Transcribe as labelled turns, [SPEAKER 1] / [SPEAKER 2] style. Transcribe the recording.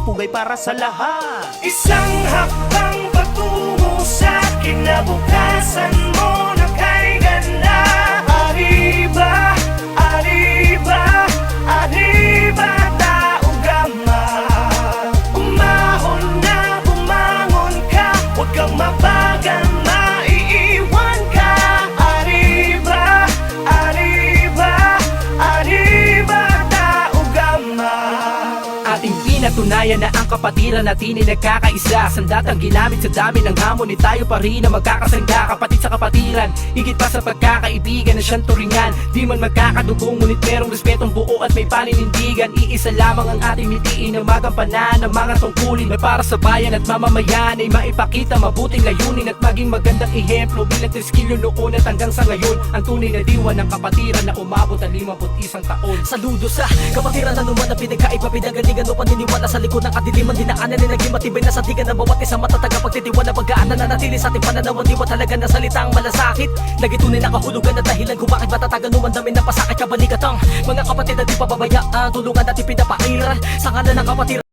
[SPEAKER 1] pugay para sa lahat.
[SPEAKER 2] Isang hakbang patungo sa kinabukasan mo na kay ganda. Arriba, arriba, arriba, tao gama. Umahon na bumangon ka, huwag kang mabagal, maiiwan ka. Arriba, arriba, arriba, tao gama.
[SPEAKER 3] Ating pinatunayan na ang kapatiran natin ay nagkakaisa. Sandatang ginamit sa dami ng hamon, ni tayo pa rin na magkakasangga. Kapatid sa kapatiran, higit pa sa pagkakaibigan na siyang turingan. Di man magkakadugong, ngunit merong respetong buo at may paninindigan. Iisa lamang ang ating mitiin na magampanan ng mga tungkulin na para sa bayan at mamamayan ay maipakita mabuting layunin at maging magandang ehemplo bilang teskilyo noon at hanggang sa ngayon. Ang tunay na diwa ng kapatiran na umabot ang 51 taon.
[SPEAKER 4] Saludo sa kapatiran na naman na pinagkaiba, pinagalingan o paniniwala sa likod ng kadiliman. Dinaanan na naging matibay na sandigan ng bawat isang matatag ang pagtitiwala. Pagkaan na natili sa ating pananaw, di talaga na salitang malasakit. Nagitunay na kahulugan at dahilan kung bakit matatagan naman dami ng pasakit. Kabalikat ang mga kapatid na di pababayaan, tulungan natin pinapaira sa ngalan ng kapatiran.